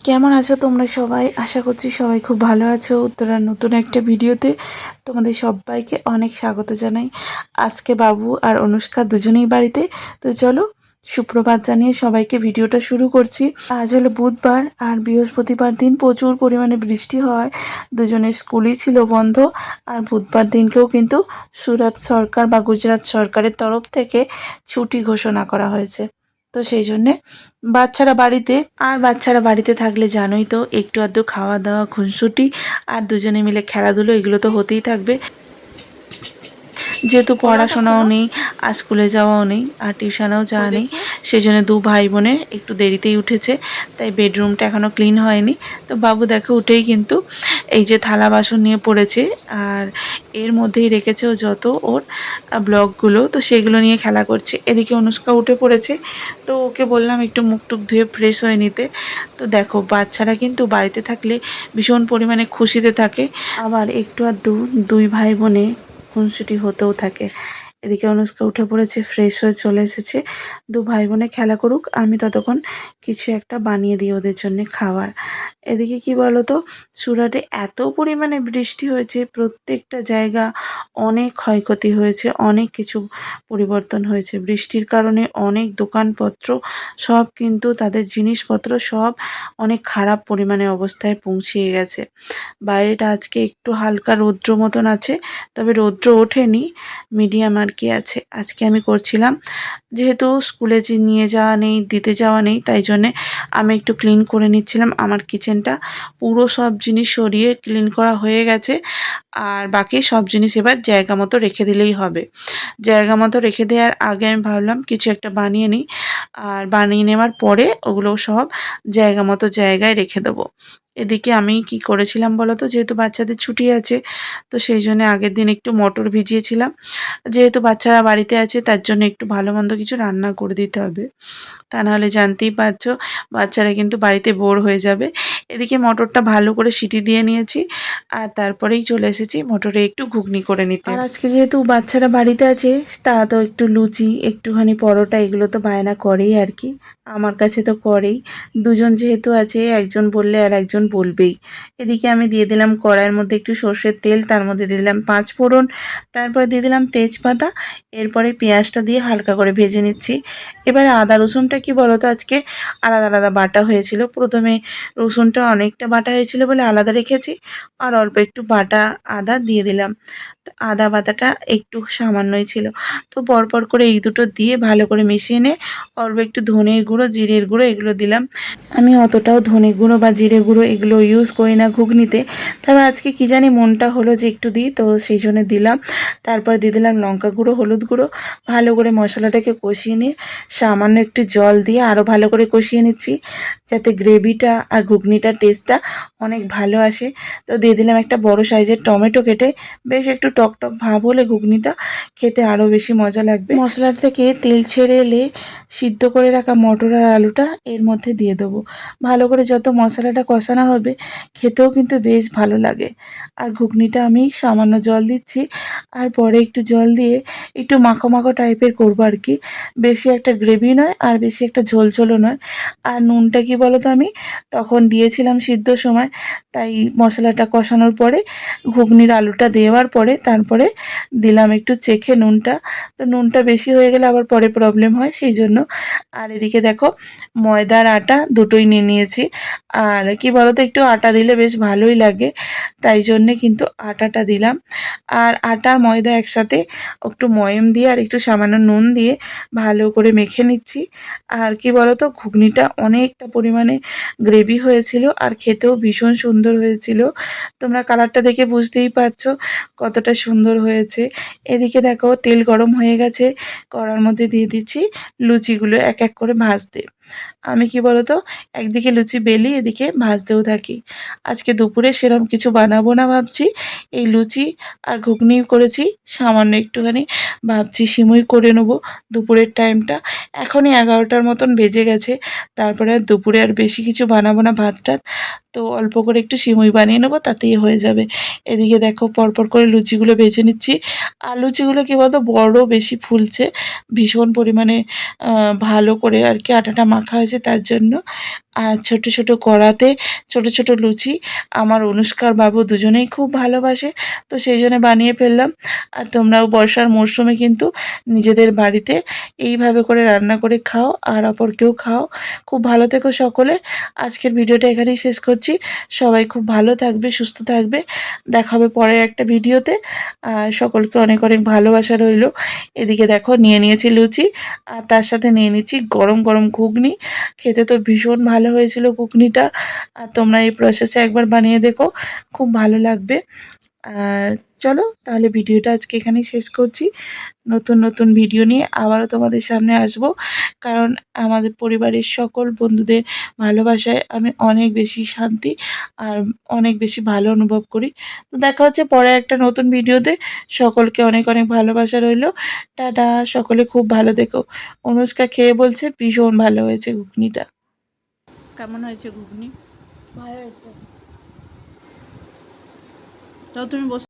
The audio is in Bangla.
কেমন আছো তোমরা সবাই? আশা করছি সবাই খুব ভালো আছো। উত্তরার নতুন একটা ভিডিওতে তোমাদের সবাইকে অনেক স্বাগত জানাই। আজকে বাবু আর অনুষ্কা দুজনেই বাড়িতে। তো চলো, সুপ্রভাত জানিয়ে সবাইকে ভিডিওটা শুরু করছি। আজ হলো বুধবার, আর বৃহস্পতিবার দিন প্রচুর পরিমাণে বৃষ্টি হয়। দুজনের স্কুলই ছিল বন্ধ। আর বুধবার দিনকেও কিন্তু সুরাট সরকার বা গুজরাট সরকারের তরফ থেকে ছুটি ঘোষণা করা হয়েছে। তো সেই জন্যে বাচ্চারা বাড়িতে থাকলে জানোই তো, একটু আধটু খাওয়া দাওয়া, খুনসুটি আর দুজনে মিলে খেলাধুলো, এগুলো তো হতেই থাকবে। যেহেতু পড়াশোনাও নেই আর স্কুলে যাওয়াও নেই আর টিউশনেও যাওয়া নেই, সেই জন্য দু ভাই বোনে একটু দেরিতেই উঠেছে, তাই বেডরুমটা এখনও ক্লিন হয়নি। তো বাবু দেখো উঠেই কিন্তু এই যে থালা বাসন নিয়ে পড়েছে, আর এর মধ্যেই রেখেছে ও যত ওর ব্লগগুলো, তো সেগুলো নিয়ে খেলা করছে। এদিকে অনুষ্কা উঠে পড়েছে, তো ওকে বললাম একটু মুখ টুক ধুয়ে ফ্রেশ হয়ে নিতে। তো দেখো, বাচ্চারা কিন্তু বাড়িতে থাকলে ভীষণ পরিমাণে খুশিতে থাকে, আবার একটু আর দুই ভাই বোনে খুনসুটি হতেও থাকে। এদিকে অনুষ্কা উঠে পড়েছে, ফ্রেশ হয়ে চলে এসেছে। দু ভাই বোনে খেলা করুক, আমি ততক্ষণ কিছু একটা বানিয়ে দিই ওদের জন্য খাবার। এদিকে কি বলতো, সুরাটে এত পরিমাণে বৃষ্টি হয়েছে, প্রত্যেকটা জায়গা অনেক ক্ষয়ক্ষতি হয়েছে, অনেক কিছু পরিবর্তন হয়েছে। বৃষ্টির কারণে অনেক দোকানপত্র সব কিন্তু তাদের জিনিসপত্র সব অনেক খারাপ পরিমাণে অবস্থায় পৌঁছিয়ে গেছে। বাইরেটা আজকে একটু হালকা রৌদ্র মতন আছে, তবে রৌদ্র ওঠেনি, মিডিয়াম আর কি আছে। আজকে আমি করছিলাম, যেহেতু স্কুলে যে নিয়ে যাওয়া নেই, দিতে যাওয়া নেই, তাই জন্যে আমি একটু ক্লিন করে নিচ্ছিলাম আমার কিচেনটা। পুরো সব জিনিস সরিয়ে ক্লিন করা হয়ে গেছে, আর বাকি সব জিনিস এবার জায়গা মতো রেখে দিলেই হবে। জায়গা মতো রেখে দেওয়ার আগে আমি ভাবলাম কিছু একটা বানিয়ে নিই, আর বানিয়ে নেওয়ার পরে ওগুলো সব জায়গা মতো জায়গায় রেখে দেবো। এদিকে আমি কি করেছিলাম বলো তো, যেহেতু বাচ্চাদের ছুটি আছে, তো সেই জন্য আগের দিন একটু মটর ভিজিয়েছিলাম। যেহেতু বাচ্চারা বাড়িতে আছে, তার জন্য একটু ভালো মন্দ কিছু রান্না করে দিতে হবে, তা নাহলে জানতেই পারছো বাচ্চারা কিন্তু বাড়িতে বোর হয়ে যাবে। এদিকে মটরটা ভালো করে সিটি দিয়ে নিয়েছি, আর তারপরেই চলে এসেছি মটরে একটু ঘুগনি করে নিতে। আর আজকে যেহেতু বাচ্চারা বাড়িতে আছে, তারা তো একটু লুচি, একটুখানি পরোটা, এগুলো তো বায়না করেই আর কি। আমার কাছে তো করেই, দুজন যেহেতু আছে, একজন বললে আর একজন বলবেই। এদিকে আমি দিয়ে দিলাম কড়াইয়ের মধ্যে একটু সর্ষের তেল, তার মধ্যে দিয়ে দিলাম 5 ফোড়ন, তারপরে দিয়ে দিলাম তেজপাতা, এরপরে পেঁয়াজটা দিয়ে হালকা করে ভেজে নিচ্ছি। এবারে আদা রসুনটা কি বলতো, আজকে আলাদা আলাদা বাটা হয়েছিল। প্রথমে রসুনটা অনেকটা বাটা হয়েছিল বলে আলাদা রেখেছি, আর অল্প একটু বাটা আদা দিয়ে দিলাম। আদা বাটাটা একটু সামান্যই ছিল, তো পরপর করে এই দুটো দিয়ে ভালো করে মিশিয়ে নিয়ে অল্প একটু ধনের গুঁড়ো, জিরের গুঁড়ো এগুলো দিলাম। আমি অতটাও ধনে গুঁড়ো বা জিরে গুঁড়ো এগুলো ইউজ করি না ঘুগনিতে, তবে আজকে কি জানি মনটা হলো যে একটু দিই, তো সেই জন্য দিলাম। তারপর দিয়ে দিলাম লঙ্কা গুঁড়ো, হলুদ গুঁড়ো, ভালো করে মশলাটাকে কষিয়ে নিয়ে সামান্য একটু জল দিয়ে আরও ভালো করে কষিয়ে নিচ্ছি, যাতে গ্রেভিটা আর ঘুগনিটার টেস্টটা অনেক ভালো আসে। তো দিয়ে দিলাম একটা বড় সাইজের টমেটো কেটে, বেশ একটু টক টক ভাব হলে ঘুগনিটা খেতে আরও বেশি মজা লাগবে। মশলার থেকে তেল ছেড়ে এলে সিদ্ধ করে রাখা মটর আর আলুটা এর মধ্যে দিয়ে দেবো। ভালো করে যত মশলাটা কষানো হবে, খেতেও কিন্তু বেশ ভালো লাগে। আর ঘুগনিটা আমি সামান্য জল দিচ্ছি, আর পরে একটু জল দিয়ে একটু মাখো মাখো টাইপের করবো আর কি। বেশি একটা গ্রেভি নয় আর বেশি একটা ঝোলঝোলও নয়। আর নুনটা কি বলো তো, আমি তখন দিয়েছিলাম সিদ্ধর সময়, তাই মশলাটা কষানোর পরে ঘুগনির আলুটা দেওয়ার পরে তারপরে দিলাম একটু চেখে নুনটা। তো নুনটা বেশি হয়ে গেলে আবার পরে প্রবলেম হয়, সেই জন্য। আর এদিকে দেখো, ময়দার আটা দুটোই নিয়ে নিয়েছি। আর কি বলতো, একটু আটা দিলে বেশ ভালোই লাগে, তাই জন্যে কিন্তু আটাটা দিলাম। আর আটা আর ময়দা একসাথে একটু ময়ম দিয়ে আর একটু সামান্য নুন দিয়ে ভালো করে মেখে নিচ্ছি। আর কি বলতো, ঘুগনিটা অনেকটা পরিমাণে গ্রেভি হয়েছিল, আর খেতেও ভীষণ সুন্দর হয়েছিল। তোমরা কালারটা দেখে বুঝতেই পারছো কতটা সুন্দর হয়েছে। এদিকে দেখো, তেল গরম হয়ে গেছে, কড়ার মধ্যে দিয়ে দিচ্ছি লুচিগুলো এক এক করে ভাজতে। আমি কি বলতো, একদিকে লুচি বেলি, এদিকে ভাজতেও থাকি। আজকে দুপুরে সেরকম কিছু বানাবো না ভাবছি, এই লুচি আর ঘুগনি করেছি, সামান্য একটুখানি ভাবছি সিমুই করে নেবো দুপুরের টাইমটা। এখনই 11টার মতন বেজে গেছে, তারপরে আর দুপুরে আর বেশি কিছু বানাবো না ভাত টাত, তো অল্প করে একটু সিমুই বানিয়ে নেবো, তাতেই হয়ে যাবে। এদিকে দেখো, পরপর করে লুচিগুলো ভেজে নিচ্ছি। আর লুচিগুলো কী বলতো, বড় বেশি ফুলছে, ভীষণ পরিমাণে ভালো করে আর কি আটাটা মাখা হয়েছে তার জন্য। আর ছোট ছোট কড়াতে ছোট ছোট লুচি আমার অনুষ্কার বাবু দুজনেই খুব ভালোবাসে, তো সেই জন্য বানিয়ে ফেললাম। আর তোমরাও বর্ষার মরশুমে কিন্তু নিজেদের বাড়িতে এইভাবে করে রান্না করে খাও আর অপরকেও খাও। খুব ভালো থেকো সকলে। আজকের ভিডিওটা এখানেই শেষ করছি। সবাই খুব ভালো থাকবে, সুস্থ থাকবে। দেখা হবে পরের একটা ভিডিওতে। আর সকলকে অনেক অনেক ভালোবাসা রইলো। এদিকে দেখো নিয়ে নিয়েছি লুচি আর তার সাথে নিয়ে নিচ্ছি গরম গরম ঘুগনি। খেতে তো ভীষণ ভালো হয়েছিল ঘুগনিটা। আর তোমরা এই প্রসেসে একবার বানিয়ে দেখো, খুব ভালো লাগবে। আর চলো তাহলে ভিডিওটা আজকে এখানেই শেষ করছি। নতুন নতুন ভিডিও নিয়ে আবারও তোমাদের সামনে আসব, কারণ আমাদের পরিবারের সকল বন্ধুদের ভালোবাসায় আমি অনেক বেশি শান্তি আর অনেক বেশি ভালো অনুভব করি। তো দেখা হচ্ছে পরে একটা নতুন ভিডিওতে। সকলকে অনেক অনেক ভালোবাসা রইলো। টাটা, সকলে খুব ভালো থেকো। অনুষ্কা খেয়ে বলছে ভীষণ ভালো হয়েছে ঘুগনিটা। কেমন হয়েছে ঘুগনি? ভালো হয়েছে। তো তুমি বসে